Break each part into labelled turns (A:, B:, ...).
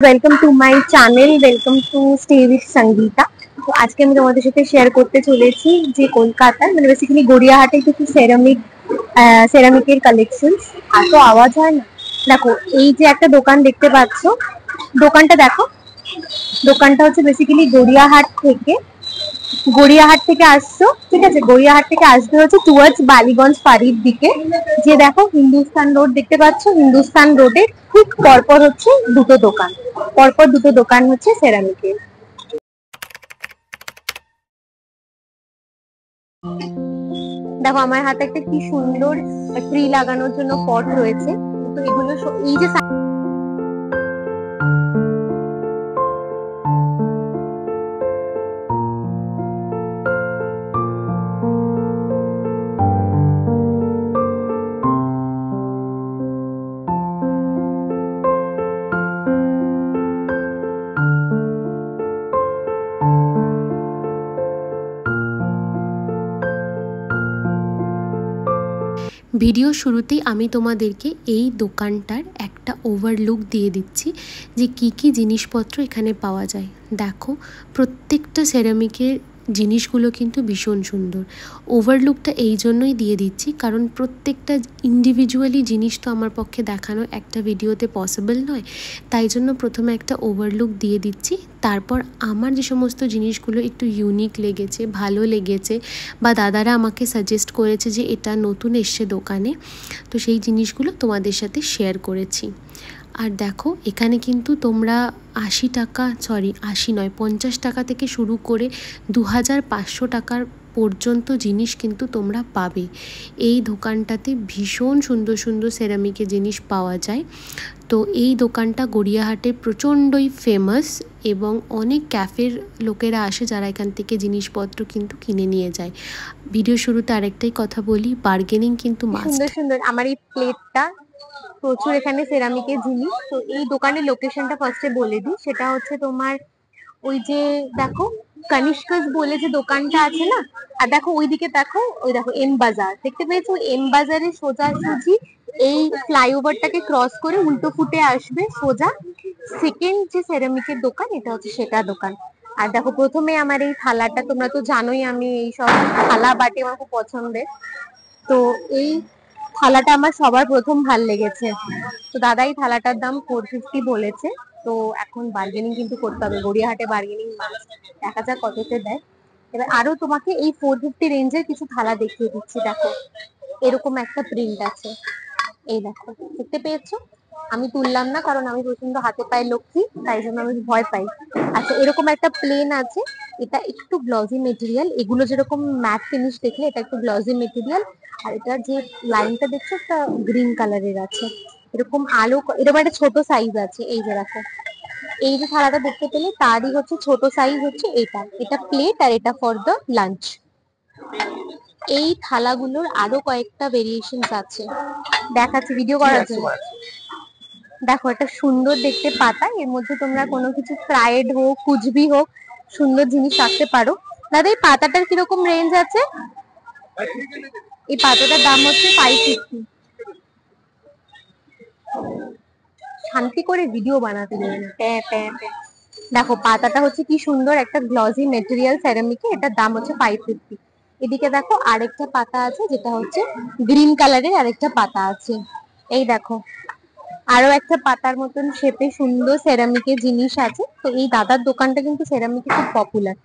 A: Welcome to my channel, welcome to stay with Sangeeta. তো আজকে আমি তোমাদের সাথে শেয়ার করতে চলেছি যে কলকাতার মানে বেসিক্যালি গড়িয়াহাটে কিছু সেরামিকের কালেকশন। এত আওয়াজ হয় না। দেখো এই যে একটা দোকান দেখতে পাচ্ছ, দোকানটা দেখো। দোকানটা হচ্ছে বেসিক্যালি গড়িয়াহাট থেকে আসছো, ঠিক আছে? গড়িয়াহাট থেকে আসবে হচ্ছে টুয়ার্ডস বালিগঞ্জ ফাঁড়ির দিকে। যে দেখো হিন্দুস্তান রোড দেখতে পাচ্ছ, হিন্দুস্তান রোডের ঠিক পরপর হচ্ছে দুটো দোকান হচ্ছে সেরামিকের। দেখো আমার হাতে একটা কি সুন্দর ট্রি লাগানোর জন্য পট রয়েছে। তো এগুলো এই যে
B: ভিডিও শুরুতেই আমি তোমাদেরকে এই দোকানটার একটা ওভারলুক দিয়ে দিচ্ছি যে কি কি জিনিসপত্র এখানে পাওয়া যায়। দেখো প্রত্যেকটা সেরামিকের জিনিসগুলো কিন্তু ভীষণ সুন্দর। ওভারলুকটা এই জন্যই দিয়ে দিচ্ছি কারণ প্রত্যেকটা ইন্ডিভিজুয়ালি জিনিস তো আমার পক্ষে দেখানো একটা ভিডিওতে পসিবল নয়, তাই জন্য প্রথমে একটা ওভারলুক দিয়ে দিচ্ছি। তারপর আমার যে সমস্ত জিনিসগুলো একটু ইউনিক লেগেছে, ভালো লেগেছে বা দাদারা আমাকে সাজেস্ট করেছে যে এটা নতুন এসছে দোকানে, তো সেই জিনিসগুলো তোমাদের সাথে শেয়ার করেছি। আর দেখো এখানে কিন্তু তোমরা 50 টাকা থেকে শুরু করে 2500 টাকার পর্যন্ত জিনিস কিন্তু তোমরা পাবে। এই দোকানটাতে ভীষণ সুন্দর সুন্দর সেরামিকের জিনিস পাওয়া যায়। তো এই দোকানটা গড়িয়াহাটে প্রচণ্ডই ফেমাস এবং অনেক ক্যাফের লোকেরা আসে যারা এখান থেকে জিনিসপত্র কিন্তু কিনে নিয়ে যায়। ভিডিও শুরুতে আরেকটাই কথা বলি, বার্গেনিং কিন্তু মাস্ট।
A: সুন্দর সুন্দর আমার এই প্লেটটা, প্রচুর এখানে সেরামিকের জিনিস। তো এই দোকানের লোকেশনটা ফার্স্টে বলে দিই, সেটা হচ্ছে তোমার ওই যে দেখো কনিষ্কস বলে যে দোকানটা আছে না, আর দেখো ওইদিকে দেখো, ওই দেখো এম বাজার দেখতে পেয়েছো? এম বাজারে সোজাসুজি এই ফ্লাইওভারটাকে ক্রস করে উল্টো ফুটে আসবে সোজা সেকেন্ড যে সেরামিকের দোকান, এটা হচ্ছে সেটা দোকান। আর দেখো প্রথমে আমার এই থালাটা, তোমরা তো জানোই আমি এই সব থালা বাটি আমার খুব পছন্দের। তো এই থালাটা আমার সবার প্রথম ভাল লেগেছে। তো দাদা এই থালাটার দাম 450 বলেছে। তো এখন বার্গেনিং কিন্তু করতে হবে, গড়িয়াহাটে বার্গেনিং মাস্ট। দেখা যাক কততে দেয়। এবার আরো তোমাকে এই 450 রেঞ্জের কিছু থালা দেখিয়ে দিচ্ছি। দেখো এরকম একটা প্রিন্ট আছে, এই দেখো দেখতে পেয়েছো? আমি তুললাম না কারণ আমি প্রচন্ড হাতে পায়ে লক্ষ্মী, তাই জন্য আমি ভয় পাই। আচ্ছা এরকম একটা প্লেন আছে, এটা একটু গ্লসি মেটেরিয়াল। এগুলো যেরকম ম্যাট ফিনিশ দেখলে, এটা একটু গ্লসি মেটেরিয়াল। আর এটা যে লাইনটা দেখছো একটা গ্রিন কালারের আছে, এরকম আলো, এরকম একটা ছোট সাইজ আছে। এই যে দেখো এই যে থালাটা দেখতে পেলে তারই হচ্ছে ছোট সাইজ হচ্ছে এটা। এটা প্লেট আর এটা ফর দ্য লাঞ্চ। এই থালাগুলোর আরো কয়েকটা ভেরিয়েশন আছে, দেখাচ্ছি ভিডিও করার জন্য। দেখো এটা সুন্দর দেখতে পাতা, এর মধ্যে তোমরা কোনো কিছু ফ্রাইড হোক কুচবি হোক সুন্দর জিনিস রাখতে পারো। দাদা এই পাতাটার কিরকম রেঞ্জ আছে? এই পাতাটার দাম হচ্ছে 550। শান্তি করে ভিডিও বানাতে দেবে না, দেখো পাতাটা হচ্ছে কি সুন্দর, একটা গ্লসি মেটেরিয়াল সেরামিকে, এটার দাম হচ্ছে 550। এদিকে দেখো আরেকটা পাতা আছে, যেটা হচ্ছে গ্রিন কালারের আরেকটা পাতা আছে। এই দেখো আরো একটা পাতার মতন শেপে সুন্দর সেরামিকের জিনিস আছে। তো এই দাদার দোকানটা কিন্তু সেরামিকে খুব পপুলার।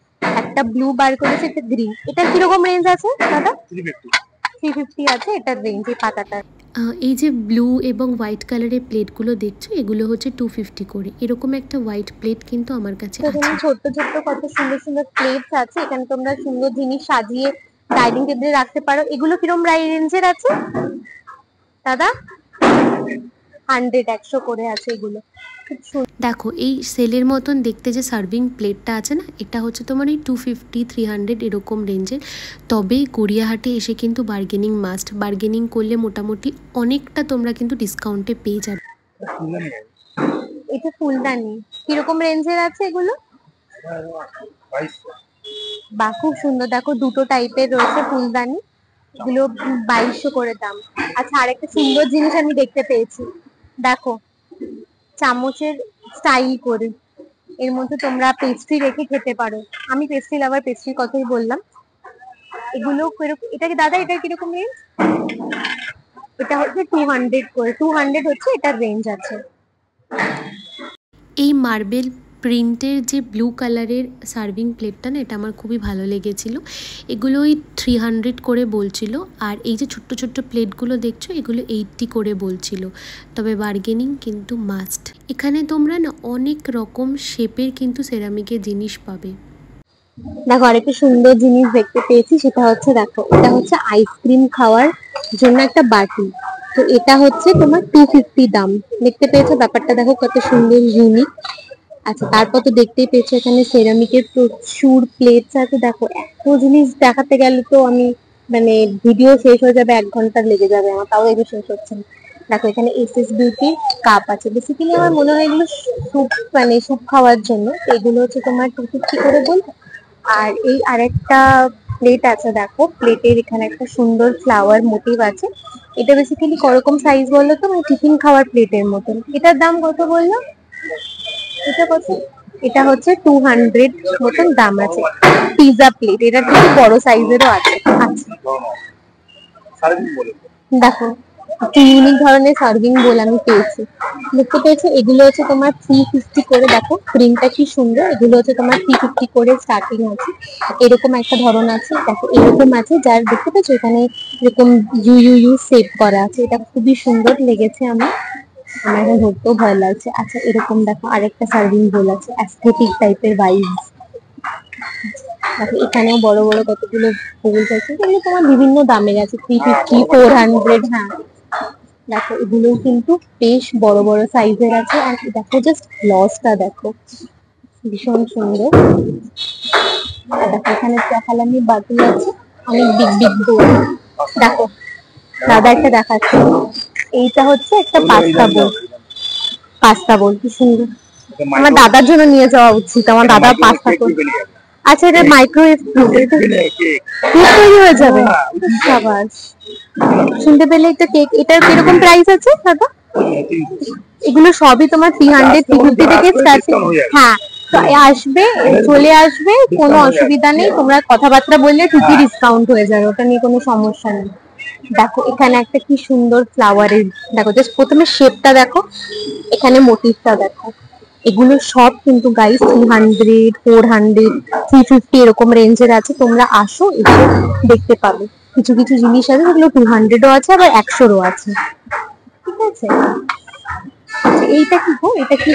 A: একটা ব্লু বার করেছে, একটা গ্রিন। এটা কিরকম রেঞ্জ আছে দাদা? 350 আছে এটার রেঞ্জ, এই পাতাটার।
B: এই যে ব্লু এবং হোয়াইট কালারের প্লেটগুলো দেখছো, এগুলো হচ্ছে 250 করে। এরকম একটা হোয়াইট প্লেট কিন্তু আমার কাছে আছে।
A: ছোট্ট ছোট্ট কত সুন্দর সুন্দর প্লেটস আছে, এখানে তোমরা সুন্দর জিনিস সাজিয়ে ডাইনিং টেবিলে রাখতে পারো। এগুলো কিরকম রেঞ্জের আছে দাদা? 100 করে আছে এগুলো।
B: দেখো এই সেলের মতন দেখতে যে সার্ভিং প্লেটটা আছে না, এটা হচ্ছে তোমার এই 250 300 এরকম রেঞ্জের। তবে গড়িয়াহাটে এসে কিন্তু বার্গেনিং মাস্ট। বার্গেনিং করলে মোটামুটি অনেকটা তোমরা কিন্তু ডিসকাউন্টে পেয়ে যাবে।
A: এটা ফুলদানি কিরকম রেঞ্জের আছে এগুলো? বা খুব সুন্দর, দেখো দুটো টাইপের রয়েছে ফুলদানি, এগুলো 2200 করে দাম। আচ্ছা আরেকটা সুন্দর জিনিস আমি দেখতে পেয়েছি, দেখো চামচের স্টাইল করে। এর মধ্যে তোমরা পেস্ট্রি রেখে খেতে পারো। আমি পেস্ট্রি লাভার, পেস্ট্রির কথাই বললাম। এগুলো এটা কি দাদা, এটা কিরকম রেঞ্জ? এটা হচ্ছে 200 করে, 200 হচ্ছে এটার রেঞ্জ আছে।
B: এই মার্বেল প্রিন্টের যে ব্লু কালারের সার্ভিং প্লেটটা না, এটা আমার খুবই ভালো লেগেছিল। এগুলো ওই 300 করে বলছিল, আর এই যে ছোট্ট ছোট্ট প্লেটগুলো দেখছো এগুলো 80 করে বলছিল। তবে বার্গেনিং কিন্তু মাস্ট। এখানে তোমরা না অনেক রকম শেপের কিন্তু সেরামিকের জিনিস পাবে।
A: দেখো আরেকটা সুন্দর জিনিস দেখতে পেয়েছি, সেটা হচ্ছে দেখো এটা হচ্ছে আইসক্রিম খাওয়ার জন্য একটা বাটি। তো এটা হচ্ছে তোমার 250 দাম। দেখতে পেয়েছো ব্যাপারটা, দেখো কত সুন্দর ইউনিক। আচ্ছা, তারপর তো দেখতেই পেয়েছো এখানে সেরামিকের প্রচুর প্লেটস আছে। দেখো এত জিনিস দেখাতে গেলে তো আমি মানে ভিডিও শেষ হয়ে যাবে, 1 ঘন্টা লেগে যাবে আমার, তাও এগুলো শেষ হচ্ছে না। দেখো এখানে এসএস বিউটি কাপ আছে। বেসিক্যালি আমার মনে হয় এগুলো স্যুপ, মানে স্যুপ খাওয়ার জন্য। তো এগুলো হচ্ছে তোমার 250 করে বলবো। আর এই আরেকটা প্লেট আছে, দেখো প্লেটের এখানে একটা সুন্দর ফ্লাওয়ার মোটিভ আছে। এটা বেসিক্যালি করকম সাইজ বললো তো, মানে টিফিন খাওয়ার প্লেটের মতন। এটার দাম কত বললো? এটা কত? এটা হচ্ছে 200 মতন দাম আছে। পিজা প্লেট, এটা একটু বড় সাইজেরও আছে। আচ্ছা, দেখো একটা ইউনিক ধরনের সার্ভিং বোল আমি পেয়েছি। দেখতে পেয়েছো এগুলো হচ্ছে তোমার 350 করে। দেখো প্রিন্টটা কি সুন্দর। এগুলো হচ্ছে তোমার 350 করে স্টার্টিং আছে। এরকম একটা ধরন আছে, দেখো এরকম আছে, যার দেখতে পেয়েছো এখানে এরকম ইউ সেভ করা আছে। এটা খুবই সুন্দর লেগেছে আমার। আমার এখন ধরতেও ভয় লাগছে। আচ্ছা, এরকম দেখো আরেকটা সার্ভিং বোল আছে, অ্যাস্থেটিক টাইপের ভাইবস। দেখো এখানেও বড় বড় কতগুলো বোলস আছে, এগুলো তোমার বিভিন্ন দামের আছে, 350, 400। হ্যাঁ, দেখো এগুলো কিন্তু বেশ বড় বড় সাইজের আছে। আর দেখো জাস্ট গ্লসটা দেখো, ভীষণ সুন্দর। আর দেখো এখানে চাকালামি বাটি আছে, অনেক বিগ বিগ বোল। দেখো দাদা একটা দেখাচ্ছে, এইটা হচ্ছে একটা পাস্তা বোল। পাস্তা বোল কি সুন্দর। আমার দাদার জন্য নিয়ে যাওয়া উচিত, আমার দাদা পাস্তা করে। আচ্ছা, এটা মাইক্রোওয়েভ কেক তৈরি হয়ে যাবে। সাবাস, শুনতে পেলে একটা কেক। এটার কিরকম প্রাইস আছে দাদা? এগুলো সবই তোমার 300, 350 থেকে স্টার্টিং। হ্যাঁ, তো আসবে, চলে আসবে, কোনো অসুবিধা নেই। তোমরা কথাবার্তা বললে ঠিকই ডিসকাউন্ট হয়ে যাবে, ওটা নিয়ে কোনো সমস্যা নেই। দেখো এখানে একটা কি সুন্দর ফ্লাওয়ারের, দেখো জাস্ট প্রথমে শেপটা দেখো, এখানে মোটিভটা দেখো। এগুলো সব কিন্তু গাইস 300, 400, 350 এরকম রেঞ্জের আছে। তোমরা আসো, এসে দেখতে পাবে। কিছু কিছু জিনিস আছে যেগুলো 200ও আছে, আবার 100ও আছে। ঠিক আছে। আচ্ছা, এইটা কি গো? এটা কি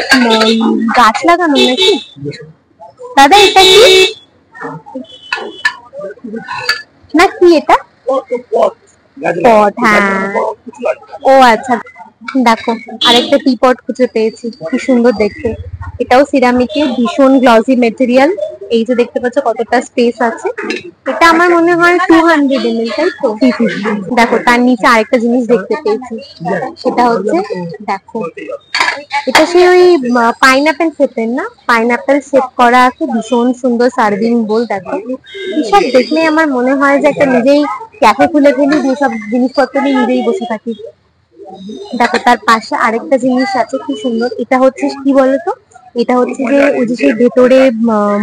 A: গাছ লাগানো নাকি দাদা? এটা কি, না কি এটা? পট, হ্যাঁ। ও আচ্ছা, দেখো আরেকটা টি পট খুঁজে পেয়েছি, কি সুন্দর দেখতে। এটাও সিরামিকের, ভীষণ গ্লসি মেটেরিয়াল। এই যে দেখতে পাচ্ছ কতটা স্পেস আছে। এটা আমার মনে হয় 200 ml, তাই তো? 350। দেখো তার নিচে আরেকটা জিনিস দেখতে পেয়েছি, সেটা হচ্ছে দেখো এটা সেই ওই পাইনাপেল শেপের, না পাইনাপেল শেপ করা আছে, ভীষণ সুন্দর সার্ভিং বোল। দেখো এসব দেখলে আমার মনে হয় যে একটা নিজেই ক্যাফে খুলে ফেলি, যেসব জিনিসপত্র নিয়ে নিজেই বসে থাকি। দেখো তার পাশে আরেকটা জিনিস আছে, কি সুন্দর। এটা হচ্ছে কি বলতো, এটা হচ্ছে যে ওই যে সেই ভেতরে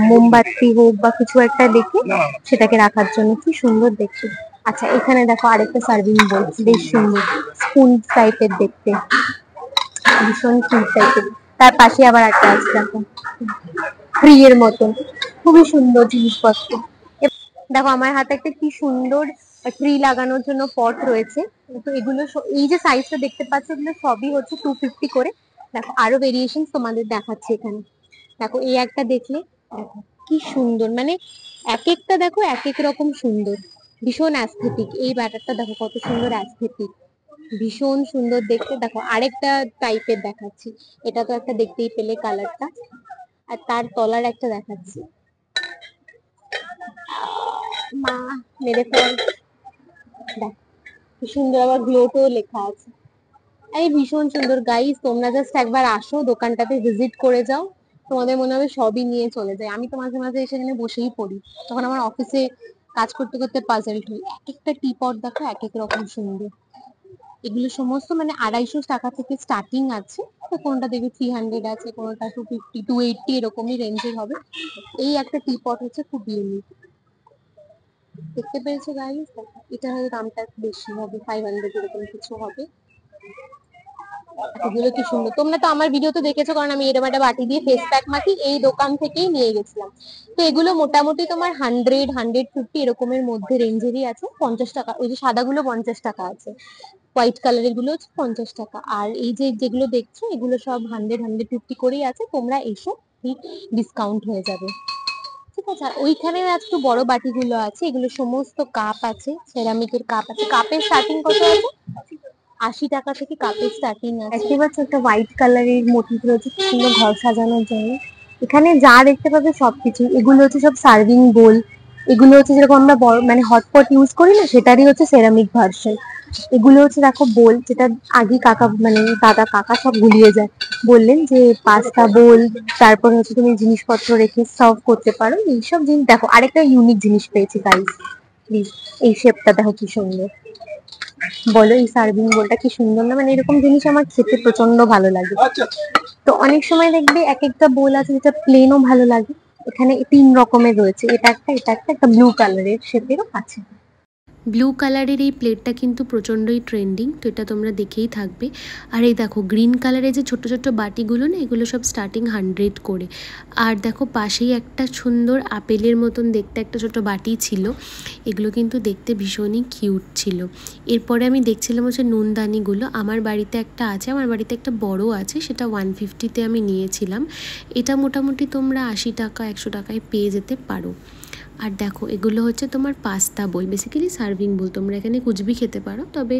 A: মোমবাতি হোক বা কিছু একটা দেখে সেটাকে রাখার জন্য, কি সুন্দর দেখতে। আচ্ছা, এখানে দেখো আরেকটা সার্ভিং বোল, বেশ সুন্দর, স্পুন টাইপের দেখতে, ভীষণ কিউট টাইপের। তার পাশে আবার একটা আছে, দেখো ট্রি এর মতন, খুবই সুন্দর জিনিসপত্র। দেখো আমার হাতে একটা কি সুন্দর ট্রি লাগানোর জন্য পট রয়েছে। তো এগুলো এই যে সাইজটা দেখতে পাচ্ছ, এগুলো সবই হচ্ছে 250 করে। দেখো আরো ভেরিয়েশন তোমাদের দেখাচ্ছি এখানে। দেখো এই একটা দেখলে, দেখো কি সুন্দর, মানে এক একটা দেখো এক এক রকম সুন্দর, ভীষণ অ্যাস্থেটিক। এই ব্যাটারটা দেখো কত সুন্দর অ্যাস্থেটিক, ভীষণ সুন্দর দেখতে। দেখো আরেকটা টাইপের দেখাচ্ছি, এটা তো একটা দেখতেই পেলে কালারটা। আর তার তলার একটা দেখাচ্ছি, মা মেরে ফেল। দেখ কি সুন্দর, আবার গ্লোটো লেখা আছে। এই ভীষণ সুন্দর গাইস, তোমরা জাস্ট একবার আসো, দোকানটাতে ভিজিট করে যাও, তোমাদের মনে হবে সবই নিয়ে চলে যায়। আমি তো মাঝে মাঝে সেখানে বসেই পড়ি, তখন আমার অফিসে কাজ করতে করতে পাজেলড হই। এক একটা টি পট দেখো এক এক রকম সুন্দর। এগুলো সমস্ত মানে 250 টাকা থেকে স্টার্টিং আছে। তো কোনটা দেখবে 300 আছে, কোনটা 250 280 এরকমই রেঞ্জের হবে। এই একটা টি পট হচ্ছে খুব ইউনিক, দেখতে পেয়েছো গাইস? এটা হয়তো দামটা একটু বেশি হবে, 500 এরকম কিছু হবে। এগুলো কি সুন্দর, তোমরা তো আমার ভিডিও তো দেখেছো, কারণ আমি এরকম একটা বাটি দিয়ে ফেস প্যাক মাখি, এই দোকান থেকেই নিয়ে গেছিলাম। তো এগুলো মোটামুটি তোমার 100 150 এরকমের মধ্যে রেঞ্জেরই আছে। 50 টাকা, ওই যে সাদাগুলো 50 টাকা আছে, হোয়াইট কালারের গুলো হচ্ছে 50 টাকা। আর এই যে যেগুলো দেখছো এগুলো সব 100 150 করেই আছে, তোমরা এসো, ডিসকাউন্ট হয়ে যাবে। ঠিক আছে। আর ওইখানে একটু বড় বাটিগুলো আছে, এগুলো সমস্ত কাপ আছে, সেরামিকের কাপ আছে। কাপের স্টার্টিং কত আছে? 80 টাকা থেকে কাপের স্টার্টিং আছে। দেখতে পাচ্ছ একটা হোয়াইট কালারের মোটিভ রয়েছে, কি সুন্দর ঘর সাজানোর জন্য। এখানে যা দেখতে পাবে সবকিছু। এগুলো হচ্ছে সব সার্ভিং বোল, এগুলো হচ্ছে যেরকম আমরা বড় মানে হটপট ইউজ করি না, সেটারই হচ্ছে সেরামিক ভার্সন। এগুলো হচ্ছে দেখো বোল, যেটা আগে কাকা মানে দাদা কাকা সব গুলিয়ে যায়, বললেন যে পাস্তা বোল, তারপর হচ্ছে তুমি জিনিসপত্র রেখে সার্ভ করতে পারো, এইসব জিনিস। দেখো আরেকটা ইউনিক জিনিস পেয়েছি গাইস, প্লিজ এই শেপটা দেখো কি সুন্দর। বলো এই সার্ভিং বোলটা কি সুন্দর না? মানে এরকম জিনিস আমার খেতে প্রচন্ড ভালো লাগে। তো অনেক সময় দেখবে এক একটা বোল আছে যেটা প্লেনও ভালো লাগে, এখানে 3 রকমের রয়েছে, এটা একটা, এটা একটা, একটা ব্লু কালারের শেপেরও আছে।
B: ব্লু কালারের এই প্লেটটা কিন্তু প্রচণ্ডই ট্রেন্ডিং, তো এটা তোমরা দেখেই থাকবে। আর এই দেখো গ্রিন কালারের যে ছোট ছোট বাটিগুলো না, এগুলো সব স্টার্টিং 100 করে। আর দেখো পাশেই একটা সুন্দর আপেলের মতন দেখতে একটা ছোট বাটি ছিল, এগুলো কিন্তু দেখতে ভীষণই কিউট ছিল। এরপরে আমি দেখছিলাম হচ্ছে নুনদানিগুলো, আমার বাড়িতে একটা আছে, আমার বাড়িতে একটা বড় আছে, সেটা 150-তে আমি নিয়েছিলাম। এটা মোটামুটি তোমরা 80 টাকা 100 টাকায় পেয়ে যেতে পারো। আর দেখো এগুলো হচ্ছে তোমার পাস্তা বোল, বেসিক্যালি সার্ভিং বোল, তোমরা এখানে কুচবি খেতে পারো, তবে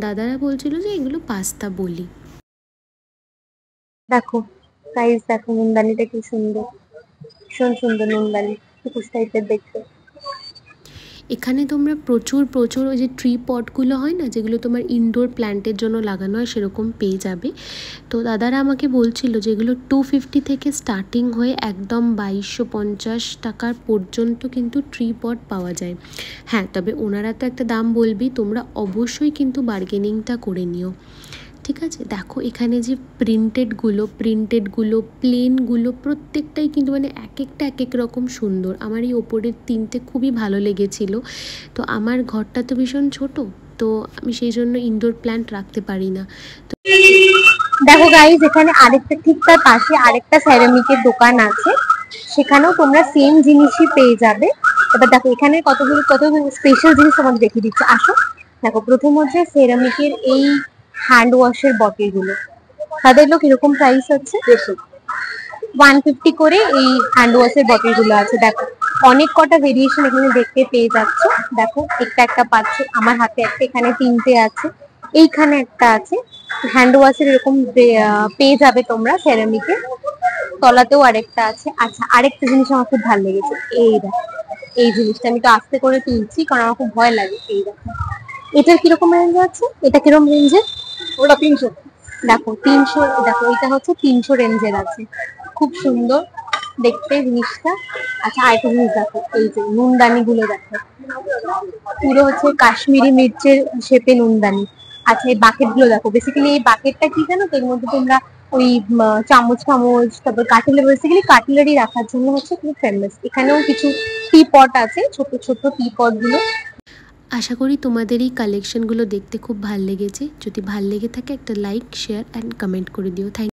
B: দাদারা বলছিল যে এগুলো পাস্তা বলি।
A: দেখো গাইস, দেখো নুনদানিটা কি সুন্দর, ভীষণ সুন্দর নুনদানি, সবুজ টাইপের দেখতে।
B: এখানে তোমরা প্রচুর প্রচুর ওই যে ট্রি পটগুলো হয় না, যেগুলো তোমার ইনডোর প্ল্যান্টের জন্য লাগানো হয়, সেরকম পেয়ে যাবে। তো দাদারা আমাকে বলছিল যে এগুলো 250 থেকে স্টার্টিং হয়ে একদম 2250 টাকার পর্যন্ত কিন্তু ট্রি পট পাওয়া যায়। হ্যাঁ, তবে ওনারা তো একটা দাম বলবি, তোমরা অবশ্যই কিন্তু বার্গেনিংটা করে নিও। ঠিক আছে। দেখো এখানে যে প্রিন্টেডগুলো প্লেনগুলো প্রত্যেকটাই কিন্তু মানে এক একটা এক এক রকম সুন্দর। আমার এই ওপরের 3টে খুবই ভালো লেগেছিল। তো আমার ঘরটা তো ভীষণ ছোট, তো আমি সেই জন্য ইনডোর প্ল্যান্ট রাখতে পারি না। তো
A: দেখো গাইস, এখানে আরেকটা ঠিক তার পাশে আরেকটা সেরামিকের দোকান আছে, সেখানেও তোমরা সেম জিনিসই পেয়ে যাবে। এবার দেখো এখানে কতগুলো স্পেশাল জিনিস তোমাকে দেখিয়ে দিচ্ছে, আসো। দেখো প্রথম হচ্ছে সেরামিকের এই হ্যান্ড ওয়াশের বটলগুলো, তাদের লোক এরকম প্রাইস হচ্ছে 150 করে এই হ্যান্ড ওয়াশের বটলগুলো আছে। দেখো অনেক কটা ভেরিয়েশন এখানে দেখতে পেয়ে যাচ্ছ। দেখো একটা একটা পাচ্ছ, আমার হাতে একটা, এখানে 3টে আছে, এইখানে একটা আছে। হ্যান্ড ওয়াশের এরকম পেয়ে যাবে তোমরা সেরামিকে, তলাতেও আরেকটা আছে। আচ্ছা আরেকটা জিনিস আমার খুব ভালো লেগেছে, এই দেখো এই জিনিসটা আমি তো আস্তে করে তুলছি কারণ আমার খুব ভয় লাগে। এই দেখো এটার কিরকম রেঞ্জ আছে, এটা কিরকম রেঞ্জের? ওটা 300। দেখো 300, দেখো এটা হচ্ছে 300 রেঞ্জের আছে, খুব সুন্দর দেখতে জিনিসটা। আচ্ছা আরেকটা জিনিস দেখো, এই যে নুনদানি গুলো দেখো, পুরো হচ্ছে কাশ্মীরি মির্চের শেপে নুনদানি। আচ্ছা এই বাকেট গুলো দেখো, বেসিক্যালি এই বাকেটটা কি জানো তো, এর মধ্যে তোমরা ওই চামচ টামচ, তারপর কাটলারি, বেসিক্যালি কাটলারি রাখার জন্য হচ্ছে খুব ফেমাস। এখানেও কিছু টি পট আছে, ছোট ছোট টি পট গুলো।
B: আশা করি তোমাদের এই কালেকশনগুলো দেখতে খুব ভাল লেগেছে। যদি ভাল লেগে থাকে একটা লাইক, শেয়ার অ্যান্ড কমেন্ট করে দিও। থ্যাংক